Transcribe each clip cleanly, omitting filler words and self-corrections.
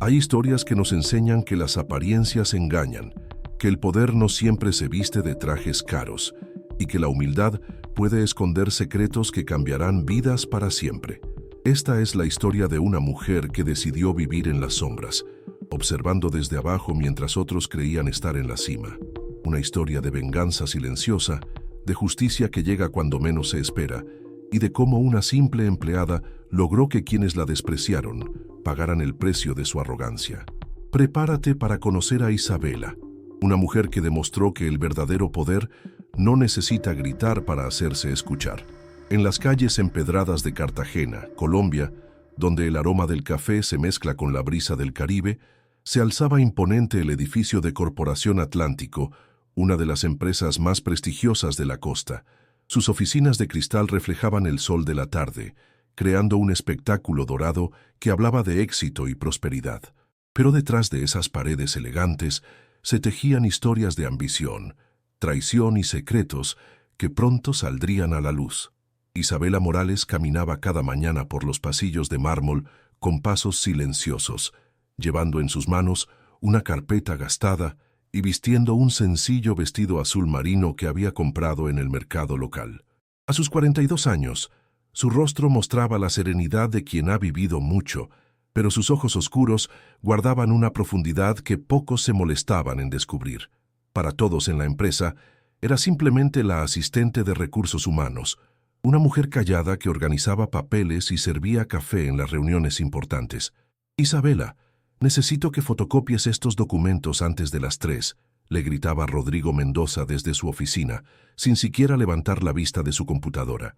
Hay historias que nos enseñan que las apariencias engañan, que el poder no siempre se viste de trajes caros y que la humildad puede esconder secretos que cambiarán vidas para siempre. Esta es la historia de una mujer que decidió vivir en las sombras, observando desde abajo mientras otros creían estar en la cima. Una historia de venganza silenciosa, de justicia que llega cuando menos se espera, y de cómo una simple empleada logró que quienes la despreciaron pagaran el precio de su arrogancia. Prepárate para conocer a Isabela, una mujer que demostró que el verdadero poder no necesita gritar para hacerse escuchar. En las calles empedradas de Cartagena, Colombia, donde el aroma del café se mezcla con la brisa del Caribe, se alzaba imponente el edificio de Corporación Atlántico, una de las empresas más prestigiosas de la costa. Sus oficinas de cristal reflejaban el sol de la tarde, creando un espectáculo dorado que hablaba de éxito y prosperidad. Pero detrás de esas paredes elegantes se tejían historias de ambición, traición y secretos que pronto saldrían a la luz. Isabela Morales caminaba cada mañana por los pasillos de mármol con pasos silenciosos, llevando en sus manos una carpeta gastada y vistiendo un sencillo vestido azul marino que había comprado en el mercado local. A sus 42 años, su rostro mostraba la serenidad de quien ha vivido mucho, pero sus ojos oscuros guardaban una profundidad que pocos se molestaban en descubrir. Para todos en la empresa, era simplemente la asistente de recursos humanos, una mujer callada que organizaba papeles y servía café en las reuniones importantes. «Isabela, necesito que fotocopies estos documentos antes de las 3», le gritaba Rodrigo Mendoza desde su oficina, sin siquiera levantar la vista de su computadora.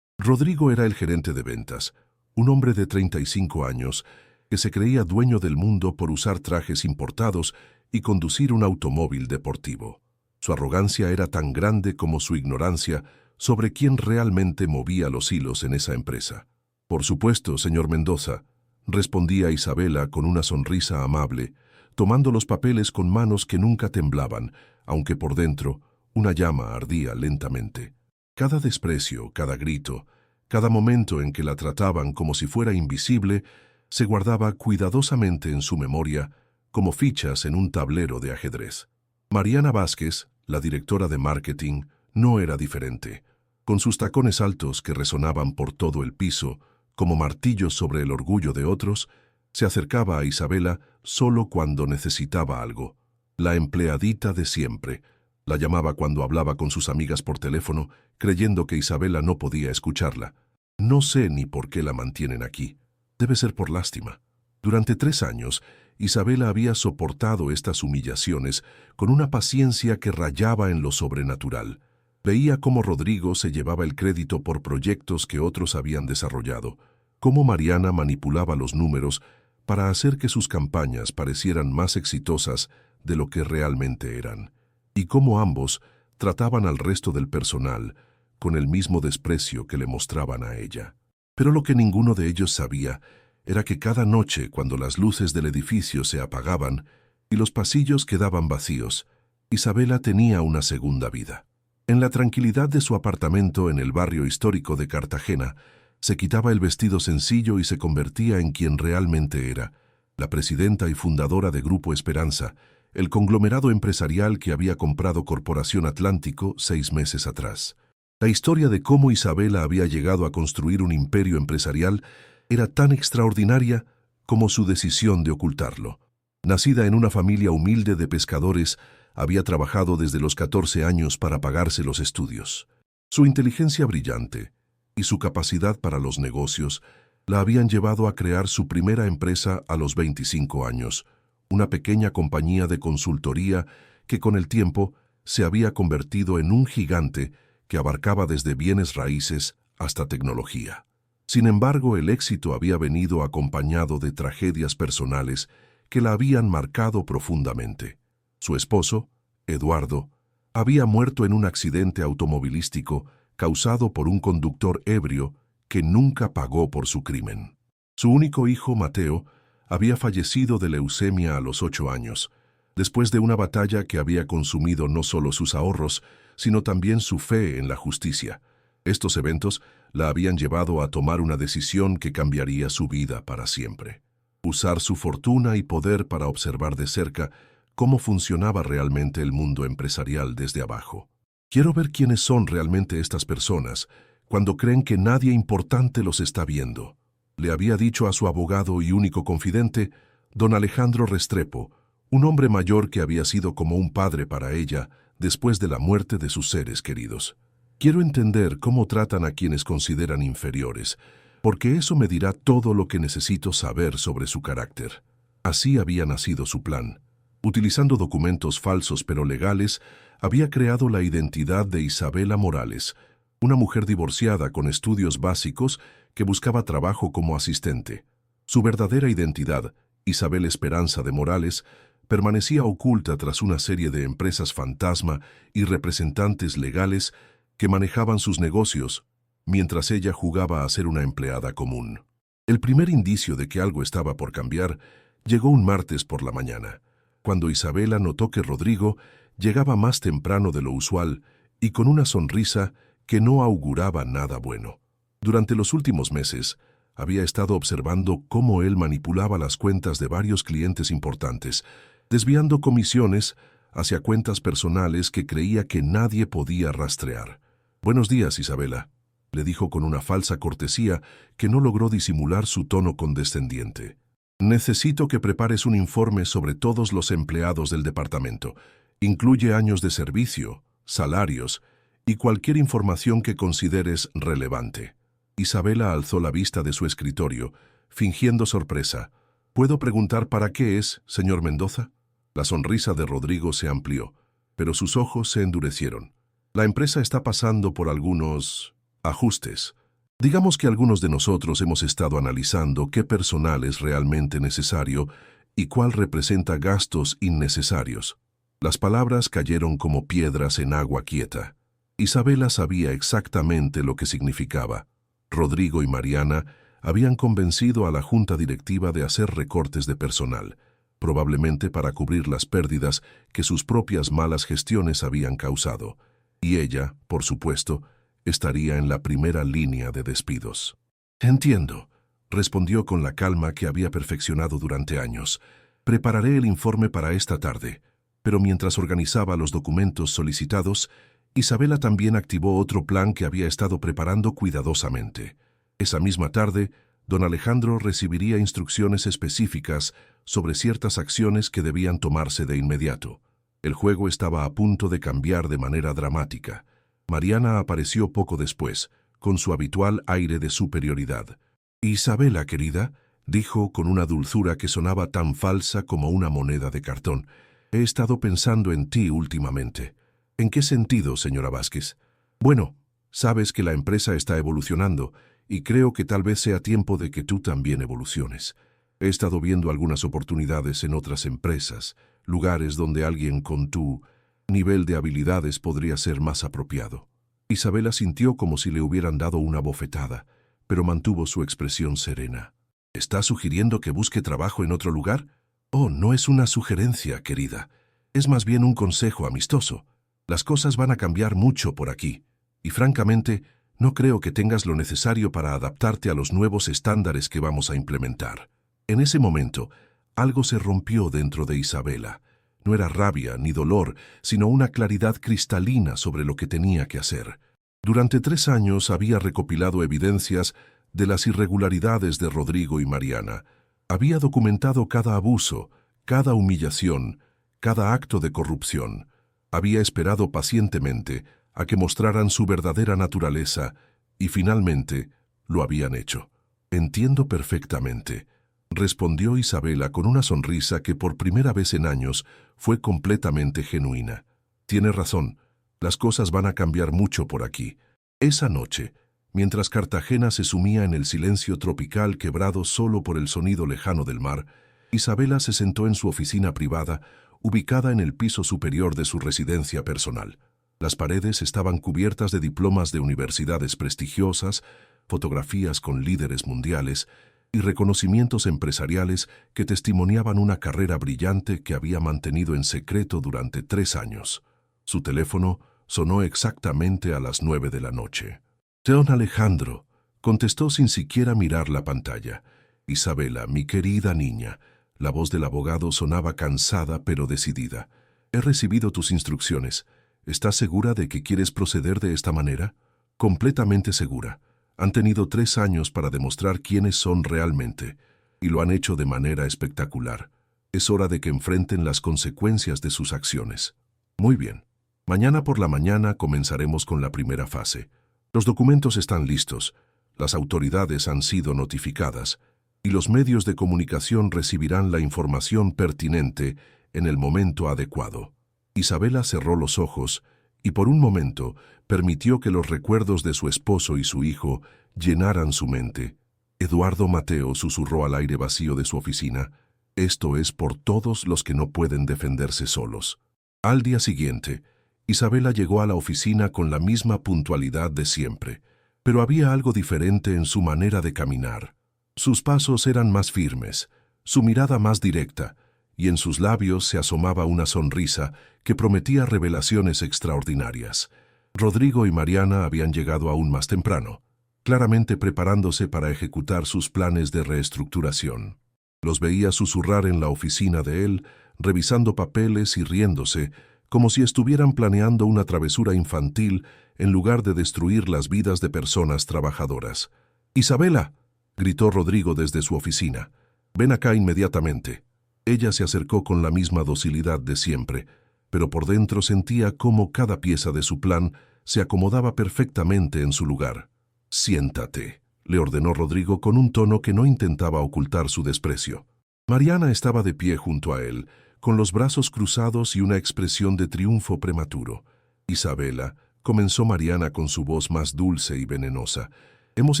Rodrigo era el gerente de ventas, un hombre de 35 años que se creía dueño del mundo por usar trajes importados y conducir un automóvil deportivo. Su arrogancia era tan grande como su ignorancia sobre quién realmente movía los hilos en esa empresa. «Por supuesto, señor Mendoza», respondía Isabela con una sonrisa amable, tomando los papeles con manos que nunca temblaban, aunque por dentro una llama ardía lentamente. Cada desprecio, cada grito, cada momento en que la trataban como si fuera invisible, se guardaba cuidadosamente en su memoria como fichas en un tablero de ajedrez. Mariana Vázquez, la directora de marketing, no era diferente. Con sus tacones altos que resonaban por todo el piso, como martillos sobre el orgullo de otros, se acercaba a Isabela solo cuando necesitaba algo. La empleadita de siempre. La llamaba cuando hablaba con sus amigas por teléfono, creyendo que Isabela no podía escucharla. «No sé ni por qué la mantienen aquí. Debe ser por lástima». Durante 3 años, Isabela había soportado estas humillaciones con una paciencia que rayaba en lo sobrenatural. Veía cómo Rodrigo se llevaba el crédito por proyectos que otros habían desarrollado, cómo Mariana manipulaba los números para hacer que sus campañas parecieran más exitosas de lo que realmente eran, y cómo ambos trataban al resto del personal con el mismo desprecio que le mostraban a ella. Pero lo que ninguno de ellos sabía era que cada noche, cuando las luces del edificio se apagaban y los pasillos quedaban vacíos, Isabela tenía una segunda vida. En la tranquilidad de su apartamento en el barrio histórico de Cartagena, se quitaba el vestido sencillo y se convertía en quien realmente era, la presidenta y fundadora de Grupo Esperanza, el conglomerado empresarial que había comprado Corporación Atlántico 6 meses atrás. La historia de cómo Isabela había llegado a construir un imperio empresarial era tan extraordinaria como su decisión de ocultarlo. Nacida en una familia humilde de pescadores, había trabajado desde los 14 años para pagarse los estudios. Su inteligencia brillante y su capacidad para los negocios la habían llevado a crear su primera empresa a los 25 años, una pequeña compañía de consultoría que con el tiempo se había convertido en un gigante que abarcaba desde bienes raíces hasta tecnología. Sin embargo, el éxito había venido acompañado de tragedias personales que la habían marcado profundamente. Su esposo, Eduardo, había muerto en un accidente automovilístico causado por un conductor ebrio que nunca pagó por su crimen. Su único hijo, Mateo, había fallecido de leucemia a los 8 años, después de una batalla que había consumido no solo sus ahorros, sino también su fe en la justicia. Estos eventos la habían llevado a tomar una decisión que cambiaría su vida para siempre. usar su fortuna y poder para observar de cerca cómo funcionaba realmente el mundo empresarial desde abajo. Quiero ver quiénes son realmente estas personas cuando creen que nadie importante los está viendo, le había dicho a su abogado y único confidente, don Alejandro Restrepo, un hombre mayor que había sido como un padre para ella después de la muerte de sus seres queridos. Quiero entender cómo tratan a quienes consideran inferiores, porque eso me dirá todo lo que necesito saber sobre su carácter. Así había nacido su plan. Utilizando documentos falsos pero legales, había creado la identidad de Isabela Morales, una mujer divorciada con estudios básicos que buscaba trabajo como asistente. Su verdadera identidad, Isabel Esperanza de Morales, permanecía oculta tras una serie de empresas fantasma y representantes legales que manejaban sus negocios, mientras ella jugaba a ser una empleada común. El primer indicio de que algo estaba por cambiar llegó un martes por la mañana, cuando Isabela notó que Rodrigo llegaba más temprano de lo usual y con una sonrisa que no auguraba nada bueno. Durante los últimos meses, había estado observando cómo él manipulaba las cuentas de varios clientes importantes, desviando comisiones hacia cuentas personales que creía que nadie podía rastrear. «Buenos días, Isabela», le dijo con una falsa cortesía que no logró disimular su tono condescendiente. «Necesito que prepares un informe sobre todos los empleados del departamento. Incluye años de servicio, salarios y cualquier información que consideres relevante». Isabela alzó la vista de su escritorio, fingiendo sorpresa. «¿Puedo preguntar para qué es, señor Mendoza?» La sonrisa de Rodrigo se amplió, pero sus ojos se endurecieron. «La empresa está pasando por algunos ajustes. Digamos que algunos de nosotros hemos estado analizando qué personal es realmente necesario y cuál representa gastos innecesarios». Las palabras cayeron como piedras en agua quieta. Isabela sabía exactamente lo que significaba. Rodrigo y Mariana habían convencido a la junta directiva de hacer recortes de personal, probablemente para cubrir las pérdidas que sus propias malas gestiones habían causado, y ella, por supuesto, estaría en la primera línea de despidos. «Entiendo», respondió con la calma que había perfeccionado durante años. «Prepararé el informe para esta tarde». Pero mientras organizaba los documentos solicitados, Isabela también activó otro plan que había estado preparando cuidadosamente. Esa misma tarde, don Alejandro recibiría instrucciones específicas sobre ciertas acciones que debían tomarse de inmediato. El juego estaba a punto de cambiar de manera dramática. Mariana apareció poco después, con su habitual aire de superioridad. «Isabela, querida», dijo con una dulzura que sonaba tan falsa como una moneda de cartón, «he estado pensando en ti últimamente». «¿En qué sentido, señora Vázquez?» «Bueno, sabes que la empresa está evolucionando y creo que tal vez sea tiempo de que tú también evoluciones. He estado viendo algunas oportunidades en otras empresas, lugares donde alguien con tu nivel de habilidades podría ser más apropiado». Isabela sintió como si le hubieran dado una bofetada, pero mantuvo su expresión serena. «¿Estás sugiriendo que busque trabajo en otro lugar?» «Oh, no es una sugerencia, querida. Es más bien un consejo amistoso. Las cosas van a cambiar mucho por aquí, y francamente, no creo que tengas lo necesario para adaptarte a los nuevos estándares que vamos a implementar». En ese momento, algo se rompió dentro de Isabela. No era rabia ni dolor, sino una claridad cristalina sobre lo que tenía que hacer. Durante 3 años había recopilado evidencias de las irregularidades de Rodrigo y Mariana. Había documentado cada abuso, cada humillación, cada acto de corrupción. Había esperado pacientemente a que mostraran su verdadera naturaleza y finalmente lo habían hecho. «Entiendo perfectamente», respondió Isabela con una sonrisa que por primera vez en años fue completamente genuina. «Tiene razón, las cosas van a cambiar mucho por aquí». Esa noche, mientras Cartagena se sumía en el silencio tropical quebrado solo por el sonido lejano del mar, Isabela se sentó en su oficina privada, ubicada en el piso superior de su residencia personal. Las paredes estaban cubiertas de diplomas de universidades prestigiosas, fotografías con líderes mundiales y reconocimientos empresariales que testimoniaban una carrera brillante que había mantenido en secreto durante 3 años. Su teléfono sonó exactamente a las 9 de la noche. «Don Alejandro», contestó sin siquiera mirar la pantalla. Isabela, mi querida niña. La voz del abogado sonaba cansada pero decidida. He recibido tus instrucciones. ¿Estás segura de que quieres proceder de esta manera? Completamente segura. Han tenido 3 años para demostrar quiénes son realmente, y lo han hecho de manera espectacular. Es hora de que enfrenten las consecuencias de sus acciones. Muy bien. Mañana por la mañana comenzaremos con la primera fase. Los documentos están listos, las autoridades han sido notificadas, y los medios de comunicación recibirán la información pertinente en el momento adecuado. Isabela cerró los ojos y por un momento permitió que los recuerdos de su esposo y su hijo llenaran su mente. Eduardo Mateo susurró al aire vacío de su oficina: «Esto es por todos los que no pueden defenderse solos». Al día siguiente, Isabela llegó a la oficina con la misma puntualidad de siempre, pero había algo diferente en su manera de caminar. Sus pasos eran más firmes, su mirada más directa, y en sus labios se asomaba una sonrisa que prometía revelaciones extraordinarias. Rodrigo y Mariana habían llegado aún más temprano, claramente preparándose para ejecutar sus planes de reestructuración. Los veía susurrar en la oficina de él, revisando papeles y riéndose, como si estuvieran planeando una travesura infantil en lugar de destruir las vidas de personas trabajadoras. «¡Isabela!», gritó Rodrigo desde su oficina. «Ven acá inmediatamente». Ella se acercó con la misma docilidad de siempre, pero por dentro sentía cómo cada pieza de su plan se acomodaba perfectamente en su lugar. «Siéntate», le ordenó Rodrigo con un tono que no intentaba ocultar su desprecio. Mariana estaba de pie junto a él, con los brazos cruzados y una expresión de triunfo prematuro. «Isabela», comenzó Mariana con su voz más dulce y venenosa, «hemos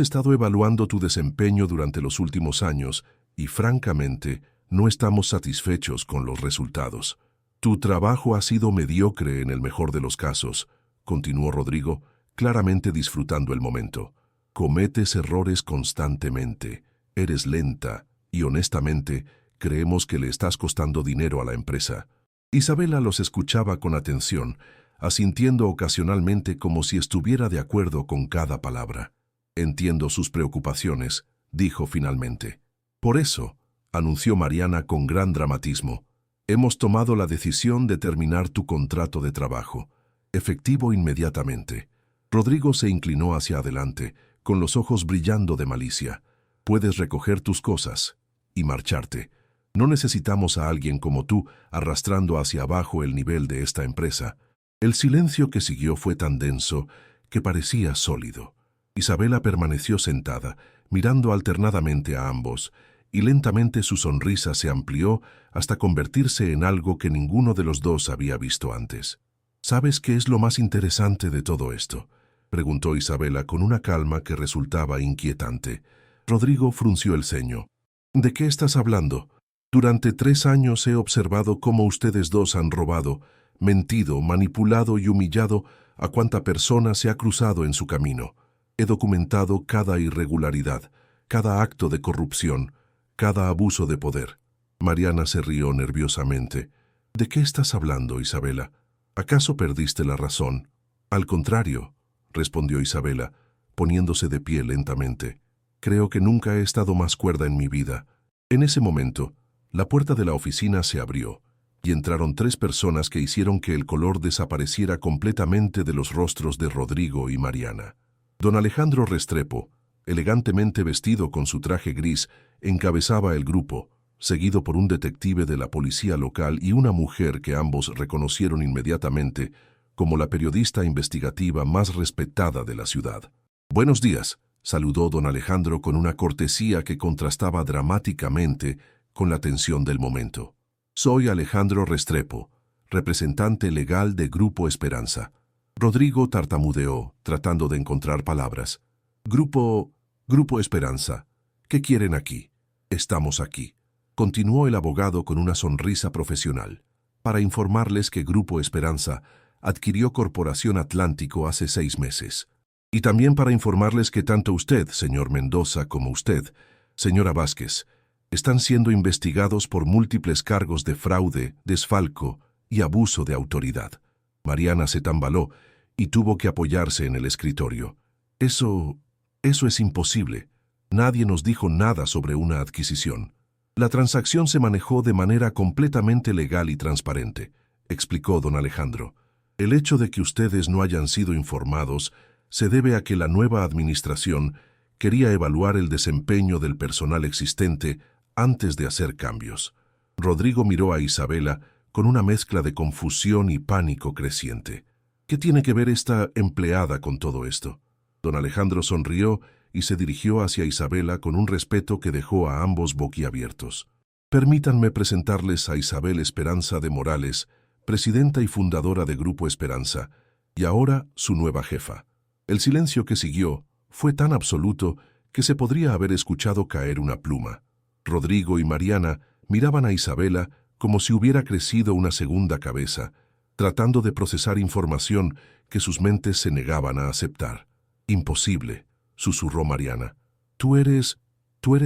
estado evaluando tu desempeño durante los últimos años y, francamente, no estamos satisfechos con los resultados. Tu trabajo ha sido mediocre en el mejor de los casos», continuó Rodrigo, claramente disfrutando el momento. «Cometes errores constantemente, eres lenta y, honestamente, creemos que le estás costando dinero a la empresa». Isabela los escuchaba con atención, asintiendo ocasionalmente como si estuviera de acuerdo con cada palabra. «Entiendo sus preocupaciones», dijo finalmente. «Por eso», anunció Mariana con gran dramatismo, «hemos tomado la decisión de terminar tu contrato de trabajo, efectivo inmediatamente». Rodrigo se inclinó hacia adelante, con los ojos brillando de malicia. «Puedes recoger tus cosas y marcharte. No necesitamos a alguien como tú arrastrando hacia abajo el nivel de esta empresa». El silencio que siguió fue tan denso que parecía sólido. Isabela permaneció sentada, mirando alternadamente a ambos, y lentamente su sonrisa se amplió hasta convertirse en algo que ninguno de los dos había visto antes. «¿Sabes qué es lo más interesante de todo esto?», preguntó Isabela con una calma que resultaba inquietante. Rodrigo frunció el ceño. «¿De qué estás hablando? Durante 3 años he observado cómo ustedes dos han robado, mentido, manipulado y humillado a cuanta persona se ha cruzado en su camino. He documentado cada irregularidad, cada acto de corrupción, cada abuso de poder». Mariana se rió nerviosamente. «¿De qué estás hablando, Isabela? ¿Acaso perdiste la razón?». «Al contrario», respondió Isabela, poniéndose de pie lentamente. «Creo que nunca he estado más cuerda en mi vida». En ese momento, la puerta de la oficina se abrió, y entraron 3 personas que hicieron que el color desapareciera completamente de los rostros de Rodrigo y Mariana. Don Alejandro Restrepo, elegantemente vestido con su traje gris, encabezaba el grupo, seguido por un detective de la policía local y una mujer que ambos reconocieron inmediatamente como la periodista investigativa más respetada de la ciudad. «Buenos días», saludó don Alejandro con una cortesía que contrastaba dramáticamente con la tensión del momento. «Soy Alejandro Restrepo, representante legal de Grupo Esperanza». Rodrigo tartamudeó, tratando de encontrar palabras. Grupo Esperanza. ¿Qué quieren aquí?» «Estamos aquí», continuó el abogado con una sonrisa profesional, «para informarles que Grupo Esperanza adquirió Corporación Atlántico hace 6 meses. Y también para informarles que tanto usted, señor Mendoza, como usted, señora Vázquez, están siendo investigados por múltiples cargos de fraude, desfalco y abuso de autoridad». Mariana se tambaló y tuvo que apoyarse en el escritorio. Eso es imposible», Nadie nos dijo nada sobre una adquisición. La transacción se manejó de manera completamente legal y transparente, explicó don Alejandro. El hecho de que ustedes no hayan sido informados se debe a que la nueva administración quería evaluar el desempeño del personal existente antes de hacer cambios. Rodrigo miró a Isabela con una mezcla de confusión y pánico creciente. ¿Qué tiene que ver esta empleada con todo esto? Don Alejandro sonrió y se dirigió hacia Isabela con un respeto que dejó a ambos boquiabiertos. Permítanme presentarles a Isabel Esperanza de Morales, presidenta y fundadora de Grupo Esperanza, y ahora su nueva jefa. El silencio que siguió fue tan absoluto que se podría haber escuchado caer una pluma. Rodrigo y Mariana miraban a Isabela como si hubiera crecido una segunda cabeza, tratando de procesar información que sus mentes se negaban a aceptar. Imposible, susurró Mariana. Tú eres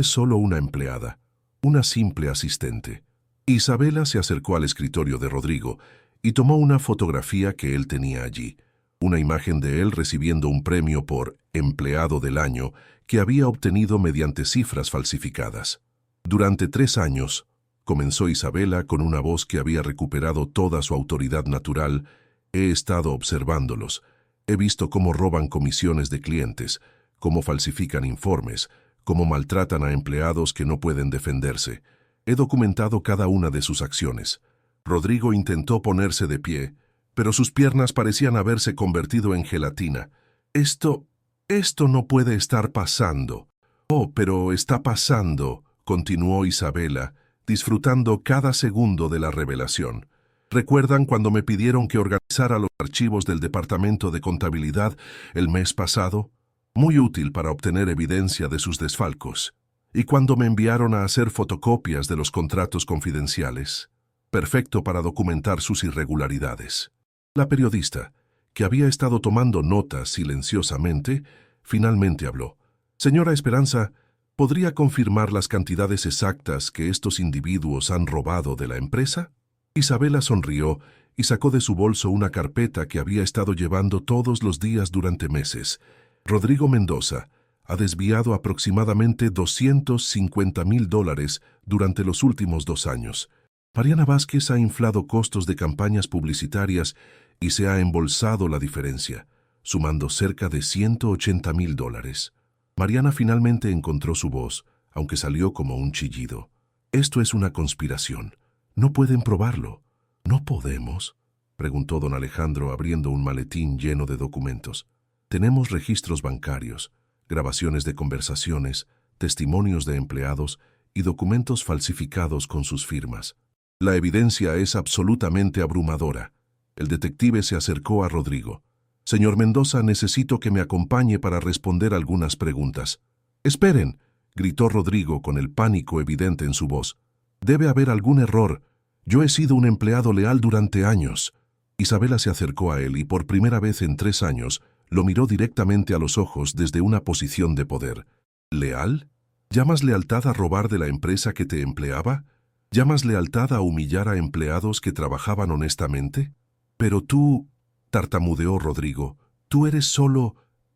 solo una empleada, una simple asistente. Isabela se acercó al escritorio de Rodrigo y tomó una fotografía que él tenía allí, una imagen de él recibiendo un premio por empleado del año que había obtenido mediante cifras falsificadas. Durante 3 años, comenzó Isabela con una voz que había recuperado toda su autoridad natural, he estado observándolos. He visto cómo roban comisiones de clientes, cómo falsifican informes, cómo maltratan a empleados que no pueden defenderse. He documentado cada una de sus acciones. Rodrigo intentó ponerse de pie, pero sus piernas parecían haberse convertido en gelatina. Esto no puede estar pasando. Oh, pero está pasando, continuó Isabela, disfrutando cada segundo de la revelación. ¿Recuerdan cuando me pidieron que organizara los archivos del Departamento de Contabilidad el mes pasado? Muy útil para obtener evidencia de sus desfalcos. Y cuando me enviaron a hacer fotocopias de los contratos confidenciales, perfecto para documentar sus irregularidades. La periodista, que había estado tomando notas silenciosamente, finalmente habló. Señora Esperanza, ¿podría confirmar las cantidades exactas que estos individuos han robado de la empresa? Isabela sonrió y sacó de su bolso una carpeta que había estado llevando todos los días durante meses. Rodrigo Mendoza ha desviado aproximadamente $250,000 durante los últimos 2 años. Mariana Vázquez ha inflado costos de campañas publicitarias y se ha embolsado la diferencia, sumando cerca de $180,000. Mariana finalmente encontró su voz, aunque salió como un chillido. Esto es una conspiración. No pueden probarlo. ¿No podemos?, preguntó don Alejandro abriendo un maletín lleno de documentos. Tenemos registros bancarios, grabaciones de conversaciones, testimonios de empleados y documentos falsificados con sus firmas. La evidencia es absolutamente abrumadora. El detective se acercó a Rodrigo. Señor Mendoza, necesito que me acompañe para responder algunas preguntas. Esperen, gritó Rodrigo con el pánico evidente en su voz. Debe haber algún error. Yo he sido un empleado leal durante años. Isabela se acercó a él y por primera vez en 3 años lo miró directamente a los ojos desde una posición de poder. ¿Leal? ¿Llamas lealtad a robar de la empresa que te empleaba? ¿Llamas lealtad a humillar a empleados que trabajaban honestamente? Pero tú, tartamudeó Rodrigo,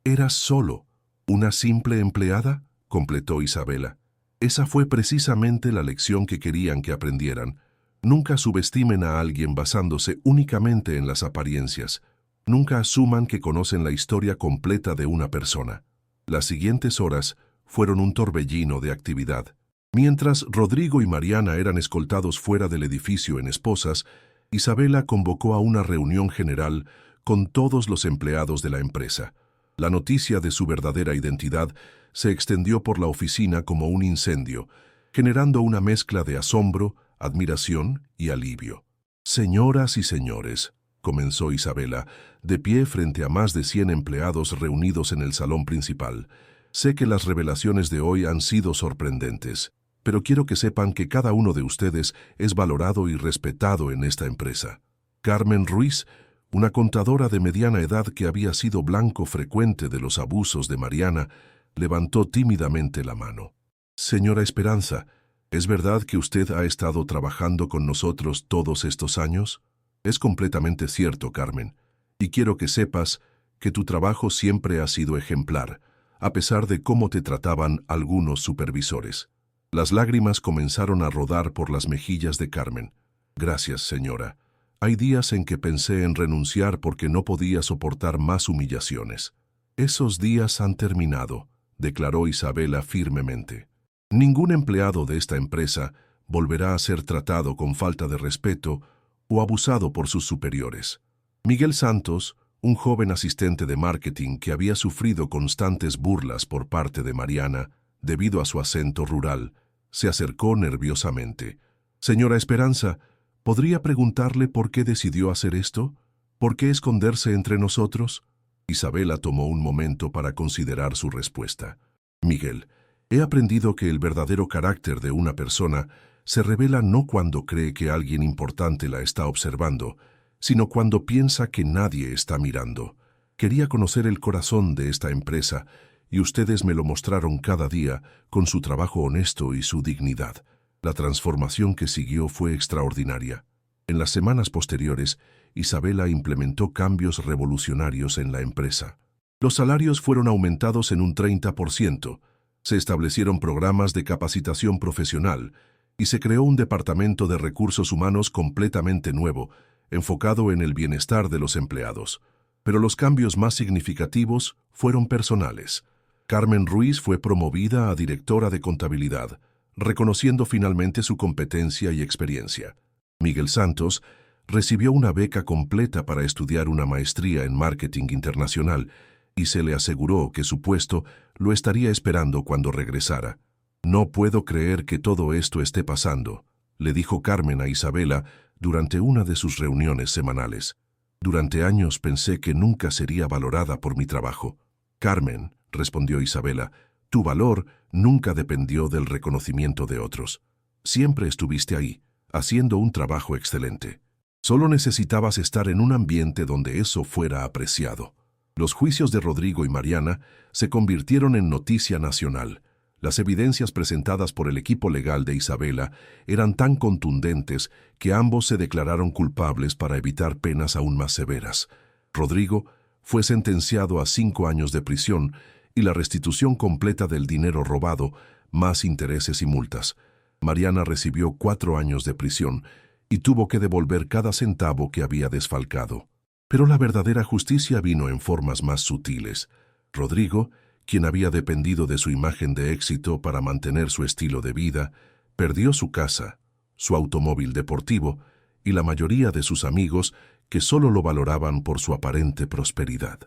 eras solo una simple empleada, completó Isabela. Esa fue precisamente la lección que querían que aprendieran. Nunca subestimen a alguien basándose únicamente en las apariencias. Nunca asuman que conocen la historia completa de una persona. Las siguientes horas fueron un torbellino de actividad. Mientras Rodrigo y Mariana eran escoltados fuera del edificio en esposas, Isabela convocó a una reunión general con todos los empleados de la empresa. La noticia de su verdadera identidad se extendió por la oficina como un incendio, generando una mezcla de asombro, admiración y alivio. Señoras y señores, comenzó Isabela, de pie frente a más de 100 empleados reunidos en el salón principal. Sé que las revelaciones de hoy han sido sorprendentes, pero quiero que sepan que cada uno de ustedes es valorado y respetado en esta empresa. Carmen Ruiz, una contadora de mediana edad que había sido blanco frecuente de los abusos de Mariana, levantó tímidamente la mano. Señora Esperanza, ¿es verdad que usted ha estado trabajando con nosotros todos estos años? Es completamente cierto, Carmen, y quiero que sepas que tu trabajo siempre ha sido ejemplar, a pesar de cómo te trataban algunos supervisores. Las lágrimas comenzaron a rodar por las mejillas de Carmen. Gracias, señora. Hay días en que pensé en renunciar porque no podía soportar más humillaciones. Esos días han terminado, declaró Isabela firmemente. Ningún empleado de esta empresa volverá a ser tratado con falta de respeto o abusado por sus superiores. Miguel Santos, un joven asistente de marketing que había sufrido constantes burlas por parte de Mariana debido a su acento rural, se acercó nerviosamente. Señora Esperanza, ¿podría preguntarle por qué decidió hacer esto? ¿Por qué esconderse entre nosotros? Isabela tomó un momento para considerar su respuesta. Miguel, he aprendido que el verdadero carácter de una persona se revela no cuando cree que alguien importante la está observando, sino cuando piensa que nadie está mirando. Quería conocer el corazón de esta empresa, y ustedes me lo mostraron cada día con su trabajo honesto y su dignidad. La transformación que siguió fue extraordinaria. En las semanas posteriores, Isabela implementó cambios revolucionarios en la empresa. Los salarios fueron aumentados en un 30%, se establecieron programas de capacitación profesional y se creó un departamento de recursos humanos completamente nuevo, enfocado en el bienestar de los empleados. Pero los cambios más significativos fueron personales. Carmen Ruiz fue promovida a directora de contabilidad, reconociendo finalmente su competencia y experiencia. Miguel Santos recibió una beca completa para estudiar una maestría en marketing internacional y se le aseguró que su puesto lo estaría esperando cuando regresara. No puedo creer que todo esto esté pasando, le dijo Carmen a Isabela durante una de sus reuniones semanales. Durante años pensé que nunca sería valorada por mi trabajo. Carmen, respondió Isabela, tu valor nunca dependió del reconocimiento de otros. Siempre estuviste ahí, haciendo un trabajo excelente. Solo necesitabas estar en un ambiente donde eso fuera apreciado. Los juicios de Rodrigo y Mariana se convirtieron en noticia nacional. Las evidencias presentadas por el equipo legal de Isabela eran tan contundentes que ambos se declararon culpables para evitar penas aún más severas. Rodrigo fue sentenciado a 5 años de prisión y la restitución completa del dinero robado, más intereses y multas. Mariana recibió 4 años de prisión y tuvo que devolver cada centavo que había desfalcado. Pero la verdadera justicia vino en formas más sutiles. Rodrigo, quien había dependido de su imagen de éxito para mantener su estilo de vida, perdió su casa, su automóvil deportivo y la mayoría de sus amigos que solo lo valoraban por su aparente prosperidad.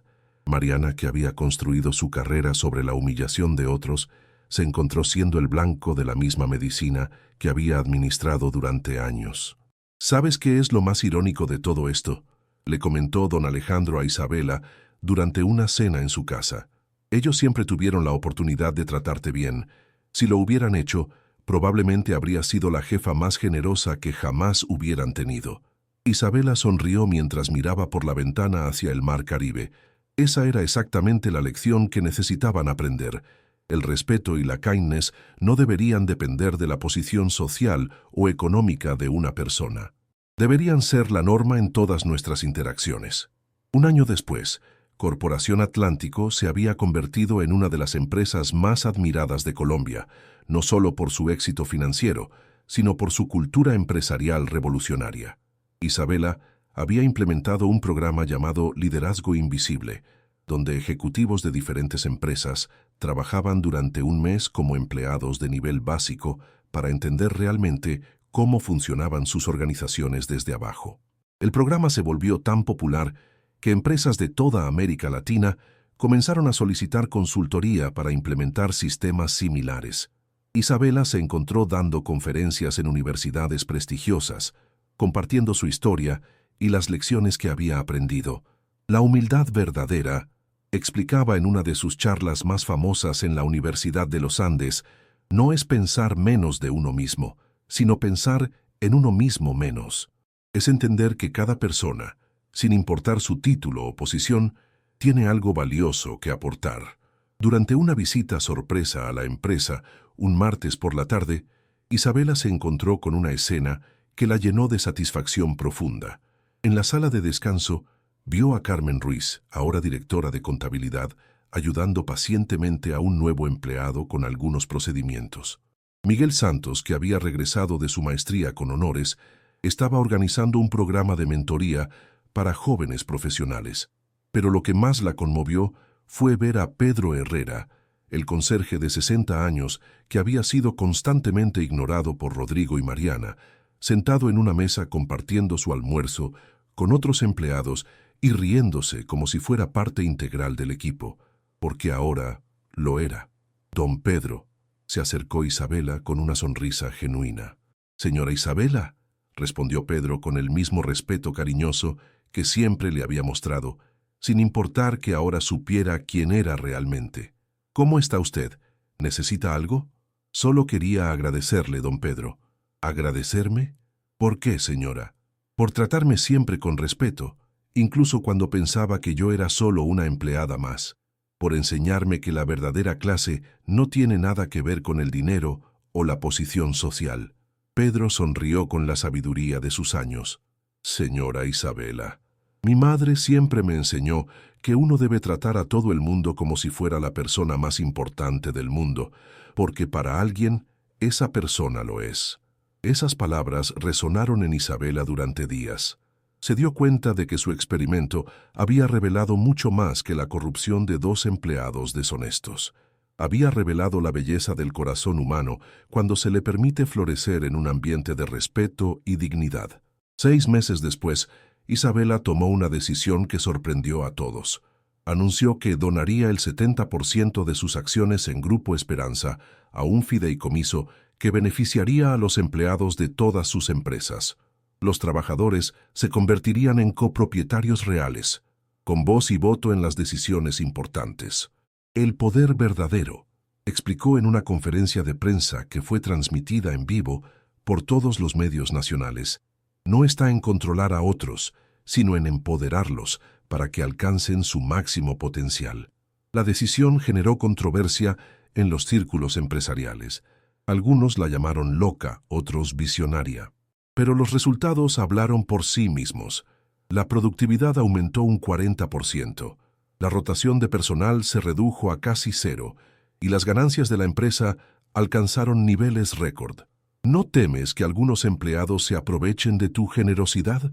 Mariana, que había construido su carrera sobre la humillación de otros, se encontró siendo el blanco de la misma medicina que había administrado durante años. ¿Sabes qué es lo más irónico de todo esto?, le comentó don Alejandro a Isabela durante una cena en su casa. Ellos siempre tuvieron la oportunidad de tratarte bien. Si lo hubieran hecho, probablemente habría sido la jefa más generosa que jamás hubieran tenido. Isabela sonrió mientras miraba por la ventana hacia el mar Caribe. Esa era exactamente la lección que necesitaban aprender. El respeto y la kindness no deberían depender de la posición social o económica de una persona. Deberían ser la norma en todas nuestras interacciones. Un año después, Corporación Atlántico se había convertido en una de las empresas más admiradas de Colombia, no solo por su éxito financiero, sino por su cultura empresarial revolucionaria. Isabela había implementado un programa llamado Liderazgo Invisible, donde ejecutivos de diferentes empresas trabajaban durante un mes como empleados de nivel básico para entender realmente cómo funcionaban sus organizaciones desde abajo. El programa se volvió tan popular que empresas de toda América Latina comenzaron a solicitar consultoría para implementar sistemas similares. Isabela se encontró dando conferencias en universidades prestigiosas, compartiendo su historia y las lecciones que había aprendido. La humildad verdadera, explicaba en una de sus charlas más famosas en la Universidad de los Andes, no es pensar menos de uno mismo, sino pensar en uno mismo menos. Es entender que cada persona, sin importar su título o posición, tiene algo valioso que aportar. Durante una visita sorpresa a la empresa, un martes por la tarde, Isabela se encontró con una escena que la llenó de satisfacción profunda. En la sala de descanso, vio a Carmen Ruiz, ahora directora de contabilidad, ayudando pacientemente a un nuevo empleado con algunos procedimientos. Miguel Santos, que había regresado de su maestría con honores, estaba organizando un programa de mentoría para jóvenes profesionales. Pero lo que más la conmovió fue ver a Pedro Herrera, el conserje de 60 años que había sido constantemente ignorado por Rodrigo y Mariana, sentado en una mesa compartiendo su almuerzo con otros empleados y riéndose como si fuera parte integral del equipo, porque ahora lo era. Don Pedro, se acercó Isabela con una sonrisa genuina. «Señora Isabela», respondió Pedro con el mismo respeto cariñoso que siempre le había mostrado, sin importar que ahora supiera quién era realmente. «¿Cómo está usted? ¿Necesita algo?» «Solo quería agradecerle, don Pedro». «¿Agradecerme? ¿Por qué, señora?» «Por tratarme siempre con respeto, incluso cuando pensaba que yo era solo una empleada más. Por enseñarme que la verdadera clase no tiene nada que ver con el dinero o la posición social». Pedro sonrió con la sabiduría de sus años. «Señora Isabela, mi madre siempre me enseñó que uno debe tratar a todo el mundo como si fuera la persona más importante del mundo, porque para alguien esa persona lo es». Esas palabras resonaron en Isabela durante días. Se dio cuenta de que su experimento había revelado mucho más que la corrupción de 2 empleados deshonestos. Había revelado la belleza del corazón humano cuando se le permite florecer en un ambiente de respeto y dignidad. 6 meses después, Isabela tomó una decisión que sorprendió a todos. Anunció que donaría el 70% de sus acciones en Grupo Esperanza a un fideicomiso que beneficiaría a los empleados de todas sus empresas. Los trabajadores se convertirían en copropietarios reales, con voz y voto en las decisiones importantes. «El poder verdadero», explicó en una conferencia de prensa que fue transmitida en vivo por todos los medios nacionales, «no está en controlar a otros, sino en empoderarlos para que alcancen su máximo potencial». La decisión generó controversia en los círculos empresariales. Algunos la llamaron loca, otros visionaria. Pero los resultados hablaron por sí mismos. La productividad aumentó un 40%, la rotación de personal se redujo a casi 0 y las ganancias de la empresa alcanzaron niveles récord. «¿No temes que algunos empleados se aprovechen de tu generosidad?»,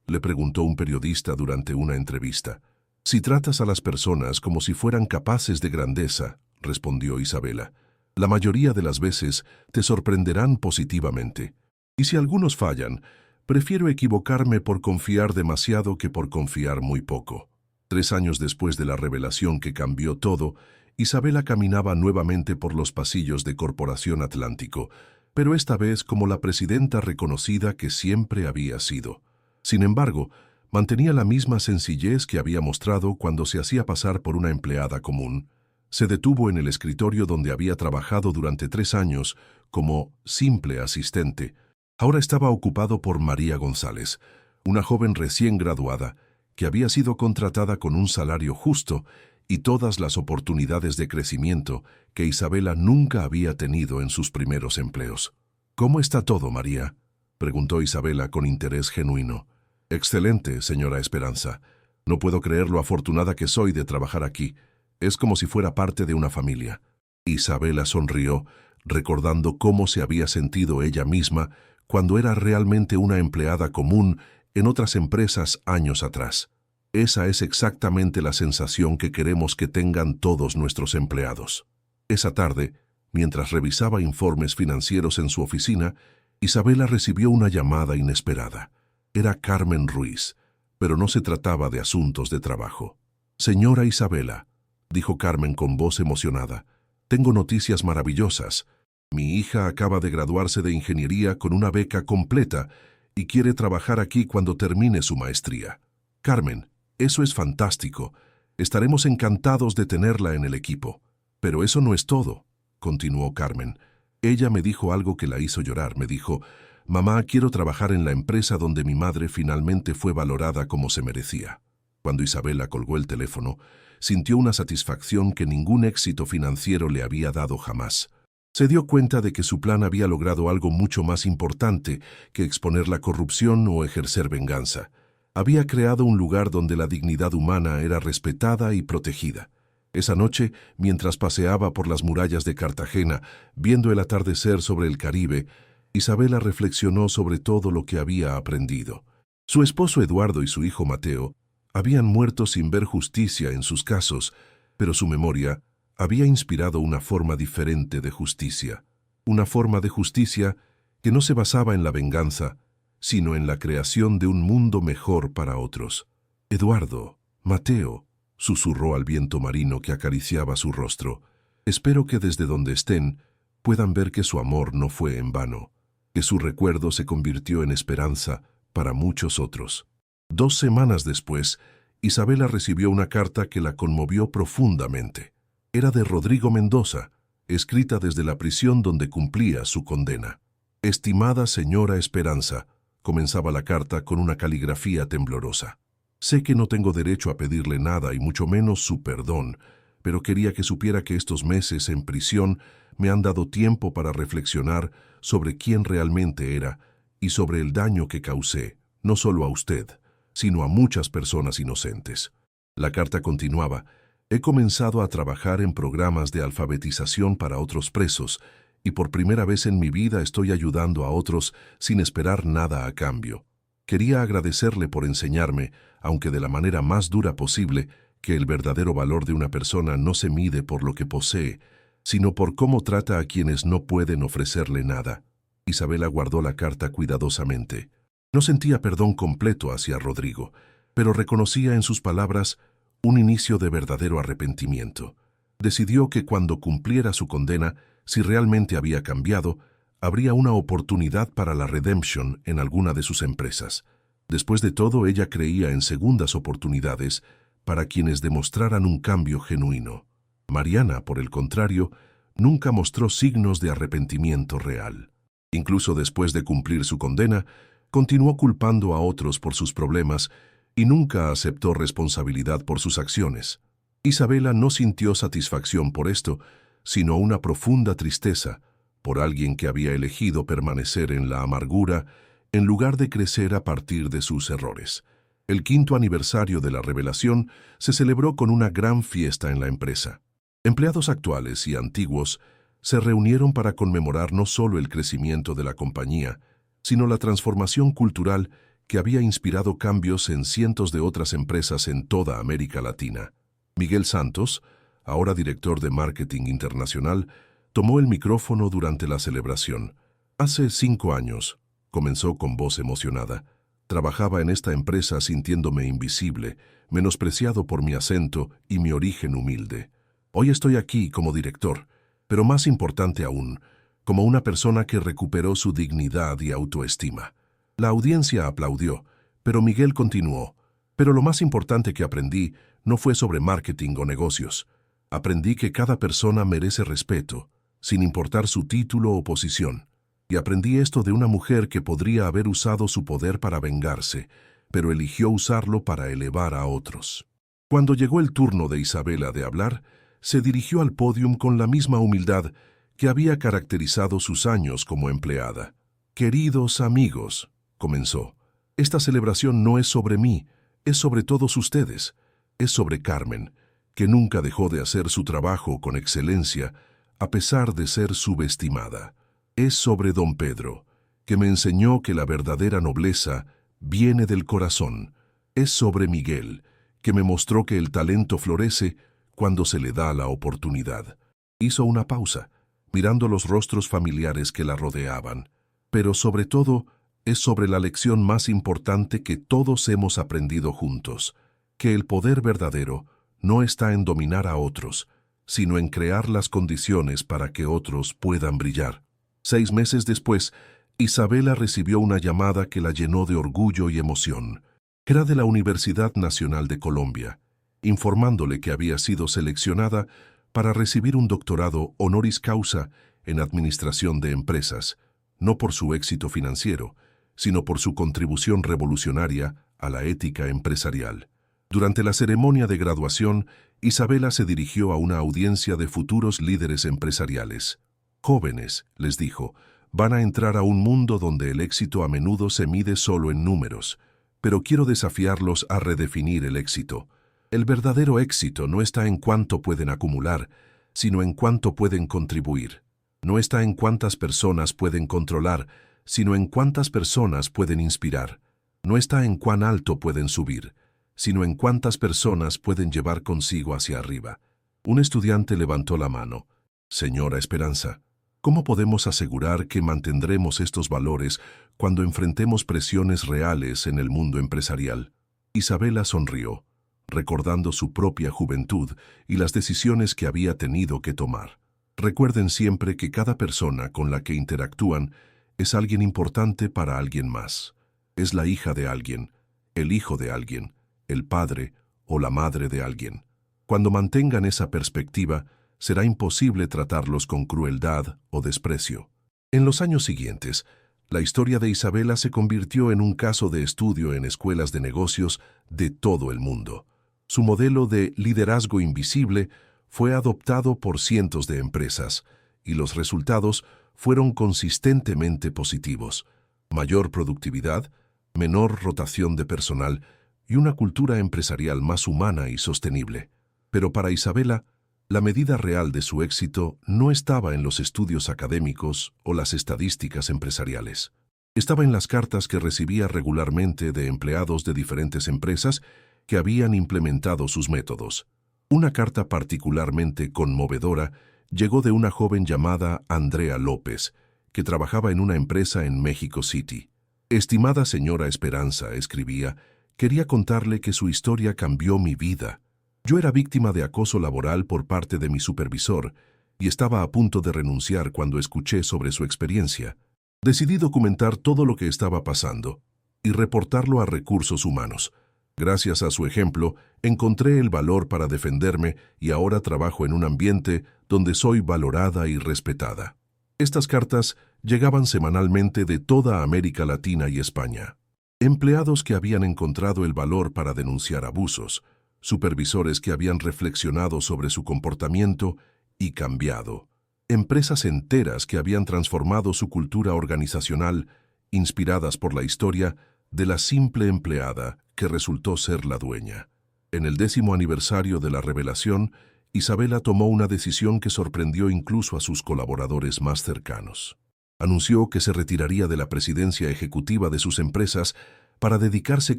le preguntó un periodista durante una entrevista. «Si tratas a las personas como si fueran capaces de grandeza», respondió Isabela, «la mayoría de las veces te sorprenderán positivamente. Y si algunos fallan, prefiero equivocarme por confiar demasiado que por confiar muy poco». 3 años después de la revelación que cambió todo, Isabela caminaba nuevamente por los pasillos de Corporación Atlántico, pero esta vez como la presidenta reconocida que siempre había sido. Sin embargo, mantenía la misma sencillez que había mostrado cuando se hacía pasar por una empleada común. Se detuvo en el escritorio donde había trabajado durante 3 años como simple asistente. Ahora estaba ocupado por María González, una joven recién graduada, que había sido contratada con un salario justo y todas las oportunidades de crecimiento que Isabela nunca había tenido en sus primeros empleos. «¿Cómo está todo, María?», preguntó Isabela con interés genuino. «Excelente, señora Esperanza. No puedo creer lo afortunada que soy de trabajar aquí. Es como si fuera parte de una familia». Isabela sonrió, recordando cómo se había sentido ella misma cuando era realmente una empleada común en otras empresas años atrás. Esa es exactamente la sensación que queremos que tengan todos nuestros empleados. Esa tarde, mientras revisaba informes financieros en su oficina, Isabela recibió una llamada inesperada. Era Carmen Ruiz, pero no se trataba de asuntos de trabajo. «Señora Isabela», dijo Carmen con voz emocionada, «tengo noticias maravillosas. Mi hija acaba de graduarse de ingeniería con una beca completa y quiere trabajar aquí cuando termine su maestría. Carmen, eso es fantástico. Estaremos encantados de tenerla en el equipo. Pero eso no es todo», continuó Carmen. «Ella me dijo algo que la hizo llorar. Me dijo, mamá, quiero trabajar en la empresa donde mi madre finalmente fue valorada como se merecía». Cuando Isabela colgó el teléfono, sintió una satisfacción que ningún éxito financiero le había dado jamás. Se dio cuenta de que su plan había logrado algo mucho más importante que exponer la corrupción o ejercer venganza. Había creado un lugar donde la dignidad humana era respetada y protegida. Esa noche, mientras paseaba por las murallas de Cartagena, viendo el atardecer sobre el Caribe, Isabela reflexionó sobre todo lo que había aprendido. Su esposo Eduardo y su hijo Mateo habían muerto sin ver justicia en sus casos, pero su memoria había inspirado una forma diferente de justicia. Una forma de justicia que no se basaba en la venganza, sino en la creación de un mundo mejor para otros. Eduardo, Mateo, susurró al viento marino que acariciaba su rostro. Espero que desde donde estén puedan ver que su amor no fue en vano, que su recuerdo se convirtió en esperanza para muchos otros. 2 semanas después, Isabela recibió una carta que la conmovió profundamente. Era de Rodrigo Mendoza, escrita desde la prisión donde cumplía su condena. Estimada señora Esperanza, comenzaba la carta con una caligrafía temblorosa. Sé que no tengo derecho a pedirle nada y mucho menos su perdón, pero quería que supiera que estos meses en prisión me han dado tiempo para reflexionar sobre quién realmente era y sobre el daño que causé, no solo a usted, sino a muchas personas inocentes. La carta continuaba: he comenzado a trabajar en programas de alfabetización para otros presos y por primera vez en mi vida estoy ayudando a otros sin esperar nada a cambio. Quería agradecerle por enseñarme, aunque de la manera más dura posible, que el verdadero valor de una persona no se mide por lo que posee, sino por cómo trata a quienes no pueden ofrecerle nada. Isabela guardó la carta cuidadosamente. No sentía perdón completo hacia Rodrigo, pero reconocía en sus palabras un inicio de verdadero arrepentimiento. Decidió que cuando cumpliera su condena, si realmente había cambiado, habría una oportunidad para la redemption en alguna de sus empresas. Después de todo, ella creía en segundas oportunidades para quienes demostraran un cambio genuino. Mariana, por el contrario, nunca mostró signos de arrepentimiento real. Incluso después de cumplir su condena, continuó culpando a otros por sus problemas y nunca aceptó responsabilidad por sus acciones. Isabela no sintió satisfacción por esto, sino una profunda tristeza por alguien que había elegido permanecer en la amargura en lugar de crecer a partir de sus errores. El 5º aniversario de la revelación se celebró con una gran fiesta en la empresa. Empleados actuales y antiguos se reunieron para conmemorar no solo el crecimiento de la compañía, sino la transformación cultural que había inspirado cambios en cientos de otras empresas en toda América Latina. Miguel Santos, ahora director de Marketing Internacional, tomó el micrófono durante la celebración. Hace 5 años, comenzó con voz emocionada, trabajaba en esta empresa sintiéndome invisible, menospreciado por mi acento y mi origen humilde. Hoy estoy aquí como director, pero más importante aún, como una persona que recuperó su dignidad y autoestima. La audiencia aplaudió, pero Miguel continuó. Pero lo más importante que aprendí no fue sobre marketing o negocios. Aprendí que cada persona merece respeto, sin importar su título o posición. Y aprendí esto de una mujer que podría haber usado su poder para vengarse, pero eligió usarlo para elevar a otros. Cuando llegó el turno de Isabela de hablar, se dirigió al pódium con la misma humildad que había caracterizado sus años como empleada. «Queridos amigos», comenzó, «esta celebración no es sobre mí, es sobre todos ustedes. Es sobre Carmen, que nunca dejó de hacer su trabajo con excelencia, a pesar de ser subestimada. Es sobre don Pedro, que me enseñó que la verdadera nobleza viene del corazón. Es sobre Miguel, que me mostró que el talento florece cuando se le da la oportunidad». Hizo una pausa, mirando los rostros familiares que la rodeaban. Pero sobre todo, es sobre la lección más importante que todos hemos aprendido juntos, que el poder verdadero no está en dominar a otros, sino en crear las condiciones para que otros puedan brillar. 6 meses después, Isabela recibió una llamada que la llenó de orgullo y emoción. Era de la Universidad Nacional de Colombia, informándole que había sido seleccionada para recibir un doctorado honoris causa en Administración de Empresas, no por su éxito financiero, sino por su contribución revolucionaria a la ética empresarial. Durante la ceremonia de graduación, Isabela se dirigió a una audiencia de futuros líderes empresariales. «Jóvenes», les dijo, «van a entrar a un mundo donde el éxito a menudo se mide solo en números, pero quiero desafiarlos a redefinir el éxito. El verdadero éxito no está en cuánto pueden acumular, sino en cuánto pueden contribuir. No está en cuántas personas pueden controlar, sino en cuántas personas pueden inspirar. No está en cuán alto pueden subir, sino en cuántas personas pueden llevar consigo hacia arriba. Un estudiante levantó la mano. Señora Esperanza, ¿cómo podemos asegurar que mantendremos estos valores cuando enfrentemos presiones reales en el mundo empresarial? Isabela sonrió, recordando su propia juventud y las decisiones que había tenido que tomar. Recuerden siempre que cada persona con la que interactúan es alguien importante para alguien más. Es la hija de alguien, el hijo de alguien, el padre o la madre de alguien. Cuando mantengan esa perspectiva, será imposible tratarlos con crueldad o desprecio. En los años siguientes, la historia de Isabela se convirtió en un caso de estudio en escuelas de negocios de todo el mundo. Su modelo de liderazgo invisible fue adoptado por cientos de empresas, y los resultados fueron consistentemente positivos: mayor productividad, menor rotación de personal y una cultura empresarial más humana y sostenible. Pero para Isabela, la medida real de su éxito no estaba en los estudios académicos o las estadísticas empresariales. Estaba en las cartas que recibía regularmente de empleados de diferentes empresas que habían implementado sus métodos. Una carta particularmente conmovedora llegó de una joven llamada Andrea López, que trabajaba en una empresa en México City. Estimada señora Esperanza, escribía, quería contarle que su historia cambió mi vida. Yo era víctima de acoso laboral por parte de mi supervisor y estaba a punto de renunciar cuando escuché sobre su experiencia. Decidí documentar todo lo que estaba pasando y reportarlo a Recursos Humanos. Gracias a su ejemplo, encontré el valor para defenderme y ahora trabajo en un ambiente donde soy valorada y respetada. Estas cartas llegaban semanalmente de toda América Latina y España. Empleados que habían encontrado el valor para denunciar abusos, supervisores que habían reflexionado sobre su comportamiento y cambiado, empresas enteras que habían transformado su cultura organizacional, inspiradas por la historia de la simple empleada que resultó ser la dueña. En el 10º aniversario de la revelación, Isabela tomó una decisión que sorprendió incluso a sus colaboradores más cercanos. Anunció que se retiraría de la presidencia ejecutiva de sus empresas para dedicarse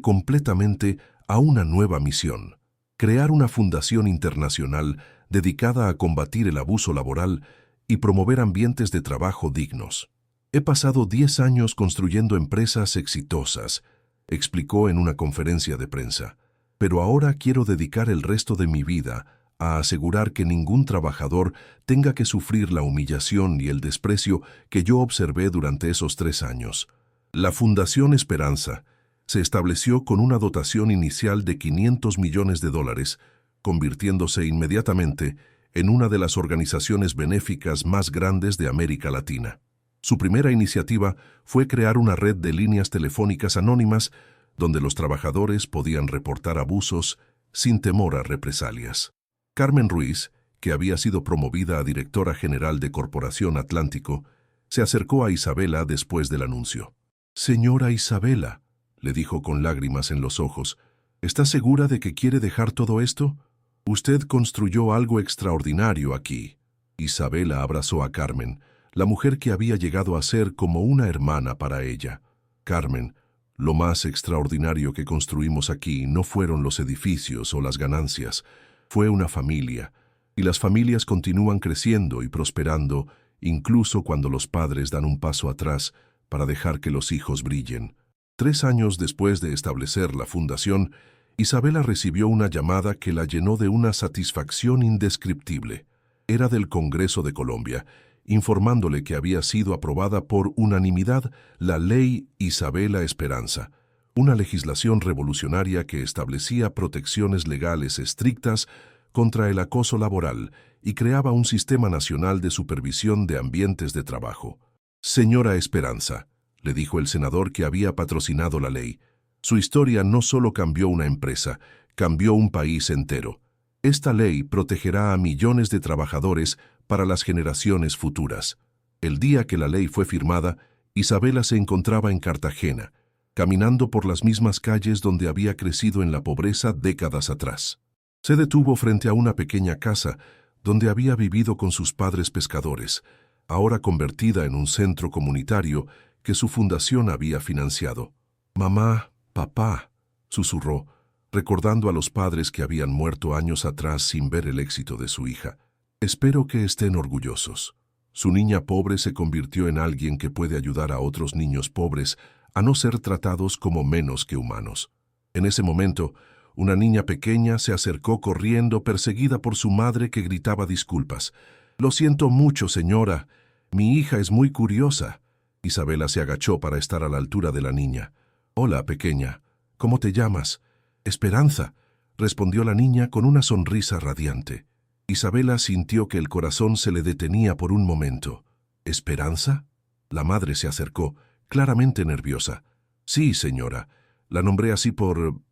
completamente a una nueva misión: crear una fundación internacional dedicada a combatir el abuso laboral y promover ambientes de trabajo dignos. He pasado 10 años construyendo empresas exitosas, explicó en una conferencia de prensa, pero ahora quiero dedicar el resto de mi vida a asegurar que ningún trabajador tenga que sufrir la humillación y el desprecio que yo observé durante esos 3 años. La Fundación Esperanza se estableció con una dotación inicial de $500 millones, convirtiéndose inmediatamente en una de las organizaciones benéficas más grandes de América Latina. Su primera iniciativa fue crear una red de líneas telefónicas anónimas donde los trabajadores podían reportar abusos sin temor a represalias. Carmen Ruiz, que había sido promovida a directora general de Corporación Atlántico, se acercó a Isabela después del anuncio. «Señora Isabela», le dijo con lágrimas en los ojos, «¿está segura de que quiere dejar todo esto? Usted construyó algo extraordinario aquí». Isabela abrazó a Carmen, la mujer que había llegado a ser como una hermana para ella. «Carmen, lo más extraordinario que construimos aquí no fueron los edificios o las ganancias, fue una familia, y las familias continúan creciendo y prosperando incluso cuando los padres dan un paso atrás para dejar que los hijos brillen». 3 años después de establecer la fundación, Isabela recibió una llamada que la llenó de una satisfacción indescriptible. Era del Congreso de Colombia, informándole que había sido aprobada por unanimidad la Ley Isabela Esperanza, una legislación revolucionaria que establecía protecciones legales estrictas contra el acoso laboral y creaba un sistema nacional de supervisión de ambientes de trabajo. «Señora Esperanza», le dijo el senador que había patrocinado la ley, «su historia no solo cambió una empresa, cambió un país entero. Esta ley protegerá a millones de trabajadores para las generaciones futuras». El día que la ley fue firmada, Isabela se encontraba en Cartagena, caminando por las mismas calles donde había crecido en la pobreza décadas atrás. Se detuvo frente a una pequeña casa donde había vivido con sus padres pescadores, ahora convertida en un centro comunitario que su fundación había financiado. «Mamá, papá», susurró, recordando a los padres que habían muerto años atrás sin ver el éxito de su hija. «Espero que estén orgullosos». Su niña pobre se convirtió en alguien que puede ayudar a otros niños pobres a no ser tratados como menos que humanos. En ese momento, una niña pequeña se acercó corriendo, perseguida por su madre que gritaba disculpas. «Lo siento mucho, señora. Mi hija es muy curiosa». Isabela se agachó para estar a la altura de la niña. «Hola, pequeña. ¿Cómo te llamas?» «Esperanza», respondió la niña con una sonrisa radiante. Isabela sintió que el corazón se le detenía por un momento. «¿Esperanza?» La madre se acercó, claramente nerviosa. «Sí, señora. La nombré así por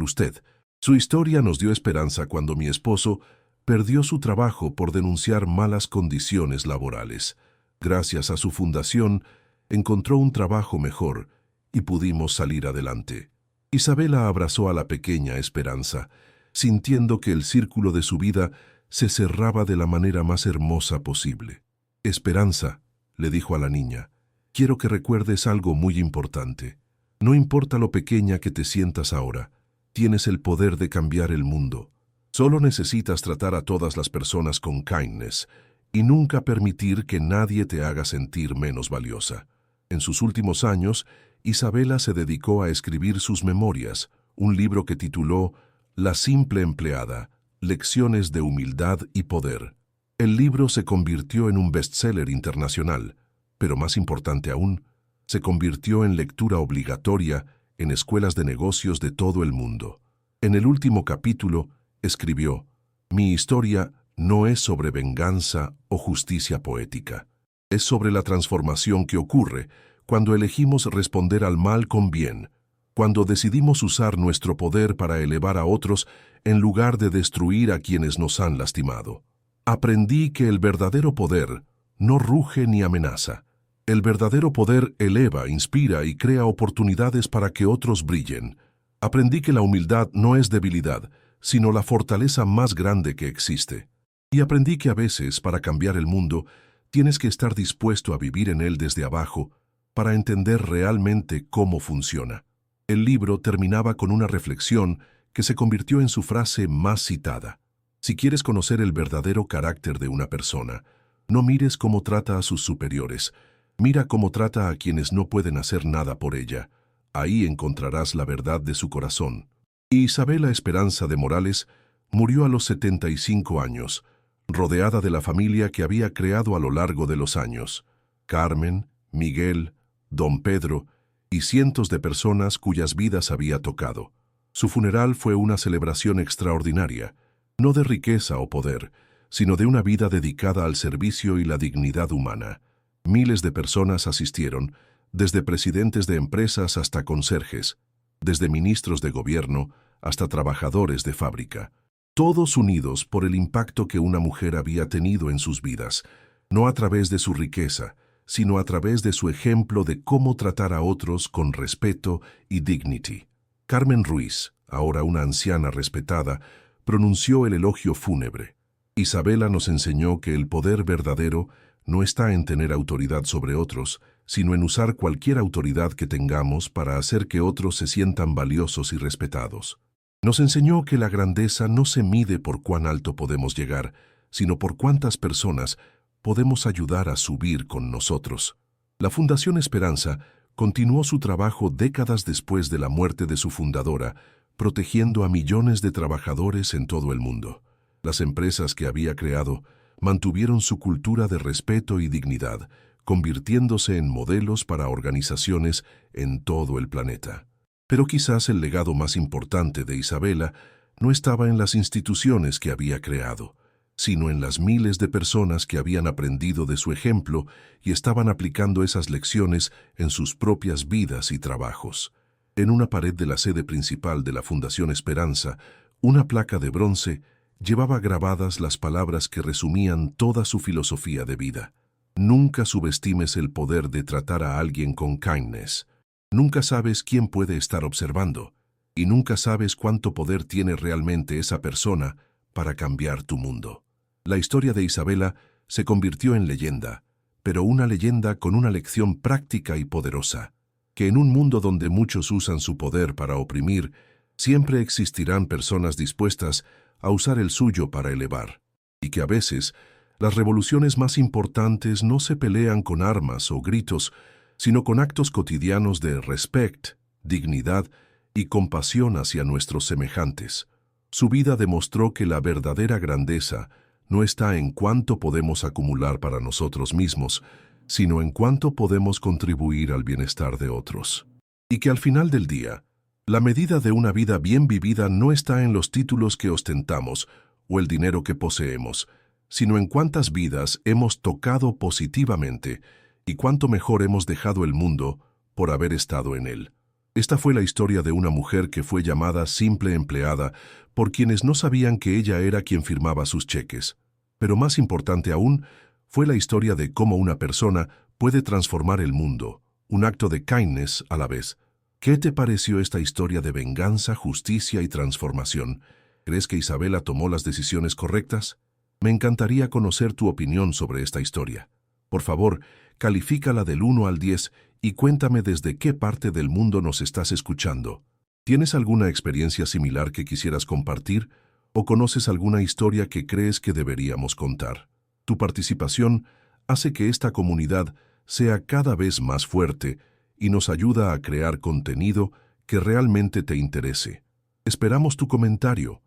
usted. Su historia nos dio esperanza cuando mi esposo perdió su trabajo por denunciar malas condiciones laborales. Gracias a su fundación, encontró un trabajo mejor y pudimos salir adelante». Isabela abrazó a la pequeña Esperanza, sintiendo que el círculo de su vida se cerraba de la manera más hermosa posible. «Esperanza», le dijo a la niña, «quiero que recuerdes algo muy importante. No importa lo pequeña que te sientas ahora, tienes el poder de cambiar el mundo. Solo necesitas tratar a todas las personas con kindness y nunca permitir que nadie te haga sentir menos valiosa». En sus últimos años, Isabela se dedicó a escribir sus memorias, un libro que tituló La simple empleada, lecciones de humildad y poder. El libro se convirtió en un bestseller internacional, pero más importante aún, se convirtió en lectura obligatoria en escuelas de negocios de todo el mundo. En el último capítulo, escribió: «Mi historia no es sobre venganza o justicia poética. Es sobre la transformación que ocurre cuando elegimos responder al mal con bien, cuando decidimos usar nuestro poder para elevar a otros en lugar de destruir a quienes nos han lastimado. Aprendí que el verdadero poder no ruge ni amenaza. El verdadero poder eleva, inspira y crea oportunidades para que otros brillen. Aprendí que la humildad no es debilidad, sino la fortaleza más grande que existe. Y aprendí que a veces, para cambiar el mundo, tienes que estar dispuesto a vivir en él desde abajo para entender realmente cómo funciona». El libro terminaba con una reflexión que se convirtió en su frase más citada. Si quieres conocer el verdadero carácter de una persona, no mires cómo trata a sus superiores, mira cómo trata a quienes no pueden hacer nada por ella. Ahí encontrarás la verdad de su corazón. Y Isabela Esperanza de Morales murió a los 75 años, rodeada de la familia que había creado a lo largo de los años. Carmen, Miguel, Don Pedro y cientos de personas cuyas vidas había tocado. Su funeral fue una celebración extraordinaria, no de riqueza o poder, sino de una vida dedicada al servicio y la dignidad humana. Miles de personas asistieron, desde presidentes de empresas hasta conserjes, desde ministros de gobierno hasta trabajadores de fábrica, todos unidos por el impacto que una mujer había tenido en sus vidas, no a través de su riqueza, sino a través de su ejemplo de cómo tratar a otros con respeto y dignity. Carmen Ruiz, ahora una anciana respetada, pronunció el elogio fúnebre. Isabela nos enseñó que el poder verdadero no está en tener autoridad sobre otros, sino en usar cualquier autoridad que tengamos para hacer que otros se sientan valiosos y respetados. Nos enseñó que la grandeza no se mide por cuán alto podemos llegar, sino por cuántas personas podemos ayudar a subir con nosotros. La Fundación Esperanza continuó su trabajo décadas después de la muerte de su fundadora, protegiendo a millones de trabajadores en todo el mundo. Las empresas que había creado mantuvieron su cultura de respeto y dignidad, convirtiéndose en modelos para organizaciones en todo el planeta. Pero quizás el legado más importante de Isabela no estaba en las instituciones que había creado, sino en las miles de personas que habían aprendido de su ejemplo y estaban aplicando esas lecciones en sus propias vidas y trabajos. En una pared de la sede principal de la Fundación Esperanza, una placa de bronce llevaba grabadas las palabras que resumían toda su filosofía de vida. Nunca subestimes el poder de tratar a alguien con kindness. Nunca sabes quién puede estar observando. y nunca sabes cuánto poder tiene realmente esa persona para cambiar tu mundo. La historia de Isabela se convirtió en leyenda, pero una leyenda con una lección práctica y poderosa, que en un mundo donde muchos usan su poder para oprimir, siempre existirán personas dispuestas a usar el suyo para elevar, y que a veces las revoluciones más importantes no se pelean con armas o gritos, sino con actos cotidianos de respeto, dignidad y compasión hacia nuestros semejantes. Su vida demostró que la verdadera grandeza no está en cuánto podemos acumular para nosotros mismos, sino en cuánto podemos contribuir al bienestar de otros. Y que al final del día, la medida de una vida bien vivida no está en los títulos que ostentamos o el dinero que poseemos, sino en cuántas vidas hemos tocado positivamente y cuánto mejor hemos dejado el mundo por haber estado en él. Esta fue la historia de una mujer que fue llamada simple empleada por quienes no sabían que ella era quien firmaba sus cheques. Pero más importante aún, fue la historia de cómo una persona puede transformar el mundo, un acto de kindness a la vez. ¿Qué te pareció esta historia de venganza, justicia y transformación? ¿Crees que Isabela tomó las decisiones correctas? Me encantaría conocer tu opinión sobre esta historia. Por favor, califícala del 1 al 10 y cuéntame desde qué parte del mundo nos estás escuchando. ¿Tienes alguna experiencia similar que quisieras compartir o conoces alguna historia que crees que deberíamos contar? Tu participación hace que esta comunidad sea cada vez más fuerte y nos ayuda a crear contenido que realmente te interese. Esperamos tu comentario.